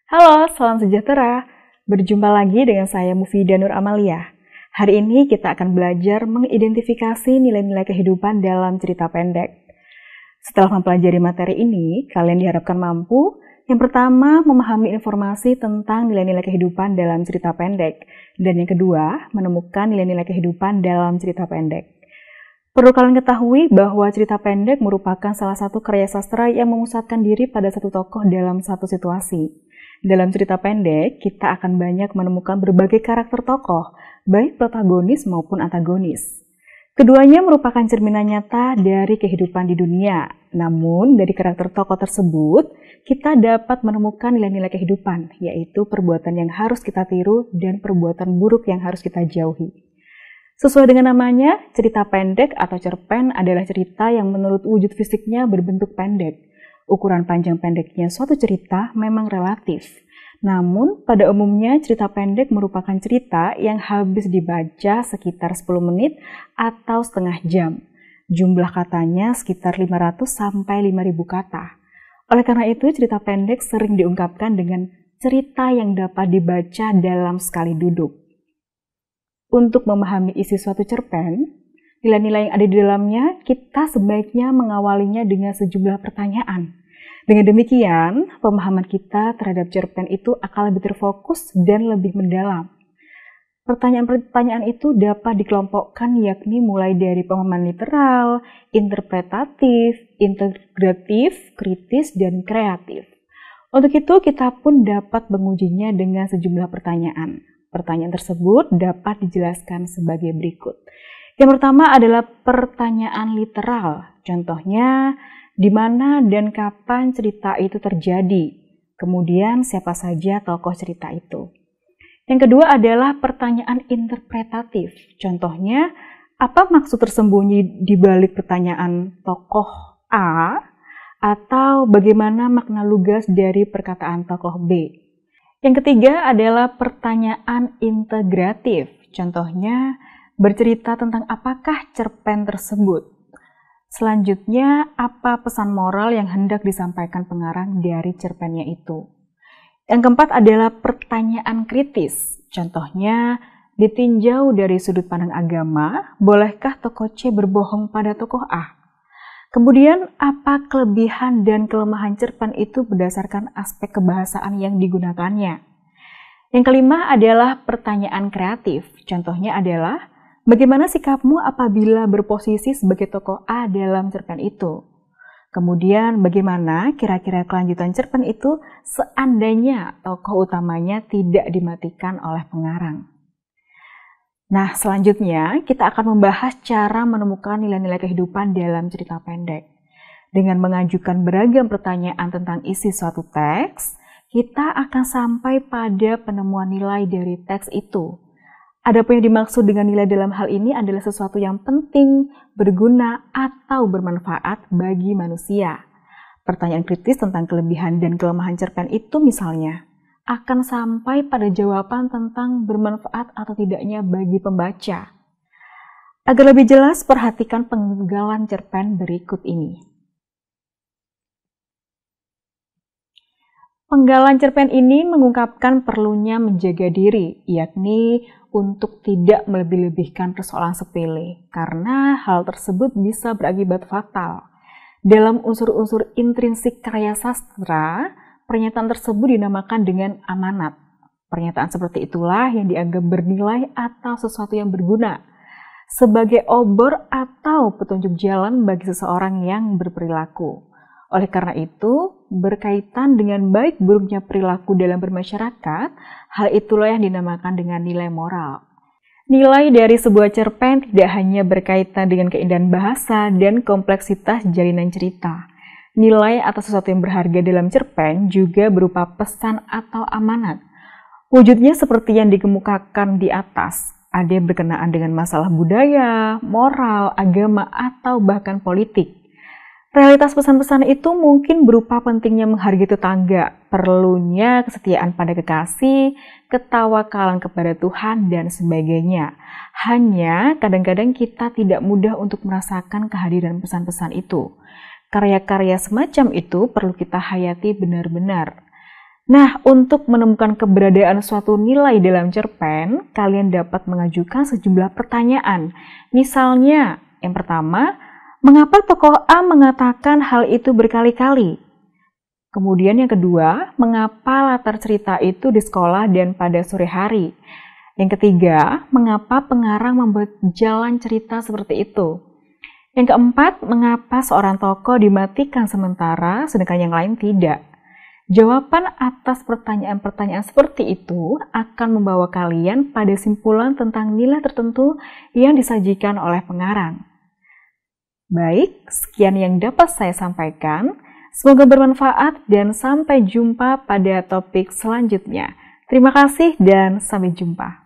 Halo, salam sejahtera. Berjumpa lagi dengan saya Mufidah Nur Amalia. Hari ini kita akan belajar mengidentifikasi nilai-nilai kehidupan dalam cerita pendek. Setelah mempelajari materi ini, kalian diharapkan mampu yang pertama, memahami informasi tentang nilai-nilai kehidupan dalam cerita pendek. Dan yang kedua, menemukan nilai-nilai kehidupan dalam cerita pendek. Perlu kalian ketahui bahwa cerita pendek merupakan salah satu karya sastra yang memusatkan diri pada satu tokoh dalam satu situasi. Dalam cerita pendek, kita akan banyak menemukan berbagai karakter tokoh, baik protagonis maupun antagonis. Keduanya merupakan cerminan nyata dari kehidupan di dunia. Namun, dari karakter tokoh tersebut, kita dapat menemukan nilai-nilai kehidupan, yaitu perbuatan yang harus kita tiru dan perbuatan buruk yang harus kita jauhi. Sesuai dengan namanya, cerita pendek atau cerpen adalah cerita yang menurut wujud fisiknya berbentuk pendek. Ukuran panjang pendeknya suatu cerita memang relatif. Namun, pada umumnya cerita pendek merupakan cerita yang habis dibaca sekitar 10 menit atau setengah jam. Jumlah katanya sekitar 500 sampai 5.000 kata. Oleh karena itu, cerita pendek sering diungkapkan dengan cerita yang dapat dibaca dalam sekali duduk. Untuk memahami isi suatu cerpen, nilai-nilai yang ada di dalamnya, kita sebaiknya mengawalinya dengan sejumlah pertanyaan. Dengan demikian, pemahaman kita terhadap cerpen itu akan lebih terfokus dan lebih mendalam. Pertanyaan-pertanyaan itu dapat dikelompokkan yakni mulai dari pemahaman literal, interpretatif, integratif, kritis, dan kreatif. Untuk itu, kita pun dapat mengujinya dengan sejumlah pertanyaan. Pertanyaan tersebut dapat dijelaskan sebagai berikut. Yang pertama adalah pertanyaan literal. Contohnya, di mana dan kapan cerita itu terjadi? Kemudian, siapa saja tokoh cerita itu? Yang kedua adalah pertanyaan interpretatif. Contohnya, apa maksud tersembunyi di balik pertanyaan tokoh A? Atau bagaimana makna lugas dari perkataan tokoh B? Yang ketiga adalah pertanyaan integratif. Contohnya, bercerita tentang apakah cerpen tersebut. Selanjutnya, apa pesan moral yang hendak disampaikan pengarang dari cerpennya itu. Yang keempat adalah pertanyaan kritis. Contohnya, ditinjau dari sudut pandang agama, bolehkah tokoh C berbohong pada tokoh A? Kemudian, apa kelebihan dan kelemahan cerpen itu berdasarkan aspek kebahasaan yang digunakannya. Yang kelima adalah pertanyaan kreatif. Contohnya adalah, bagaimana sikapmu apabila berposisi sebagai tokoh A dalam cerpen itu? Kemudian, bagaimana kira-kira kelanjutan cerpen itu seandainya tokoh utamanya tidak dimatikan oleh pengarang? Nah, selanjutnya kita akan membahas cara menemukan nilai-nilai kehidupan dalam cerita pendek. Dengan mengajukan beragam pertanyaan tentang isi suatu teks, kita akan sampai pada penemuan nilai dari teks itu. Adapun yang dimaksud dengan nilai dalam hal ini adalah sesuatu yang penting, berguna, atau bermanfaat bagi manusia. Pertanyaan kritis tentang kelebihan dan kelemahan cerpen itu misalnya akan sampai pada jawaban tentang bermanfaat atau tidaknya bagi pembaca. Agar lebih jelas, perhatikan penggalan cerpen berikut ini. Penggalan cerpen ini mengungkapkan perlunya menjaga diri, yakni untuk tidak melebih-lebihkan persoalan sepele, karena hal tersebut bisa berakibat fatal. Dalam unsur-unsur intrinsik karya sastra, pernyataan tersebut dinamakan dengan amanat. Pernyataan seperti itulah yang dianggap bernilai atau sesuatu yang berguna, sebagai obor atau petunjuk jalan bagi seseorang yang berperilaku. Oleh karena itu, berkaitan dengan baik buruknya perilaku dalam bermasyarakat, hal itulah yang dinamakan dengan nilai moral. Nilai dari sebuah cerpen tidak hanya berkaitan dengan keindahan bahasa dan kompleksitas jalinan cerita. Nilai atau sesuatu yang berharga dalam cerpen juga berupa pesan atau amanat. Wujudnya seperti yang dikemukakan di atas, ada yang berkenaan dengan masalah budaya, moral, agama, atau bahkan politik. Realitas pesan-pesan itu mungkin berupa pentingnya menghargai tetangga, perlunya kesetiaan pada kekasih, ketawakalan kepada Tuhan, dan sebagainya. Hanya kadang-kadang kita tidak mudah untuk merasakan kehadiran pesan-pesan itu. Karya-karya semacam itu perlu kita hayati benar-benar. Nah, untuk menemukan keberadaan suatu nilai dalam cerpen, kalian dapat mengajukan sejumlah pertanyaan. Misalnya, yang pertama, mengapa tokoh A mengatakan hal itu berkali-kali? Kemudian yang kedua, mengapa latar cerita itu di sekolah dan pada sore hari? Yang ketiga, mengapa pengarang membuat jalan cerita seperti itu? Yang keempat, mengapa seorang tokoh dimatikan sementara sedangkan yang lain tidak? Jawaban atas pertanyaan-pertanyaan seperti itu akan membawa kalian pada simpulan tentang nilai tertentu yang disajikan oleh pengarang. Baik, sekian yang dapat saya sampaikan. Semoga bermanfaat dan sampai jumpa pada topik selanjutnya. Terima kasih dan sampai jumpa.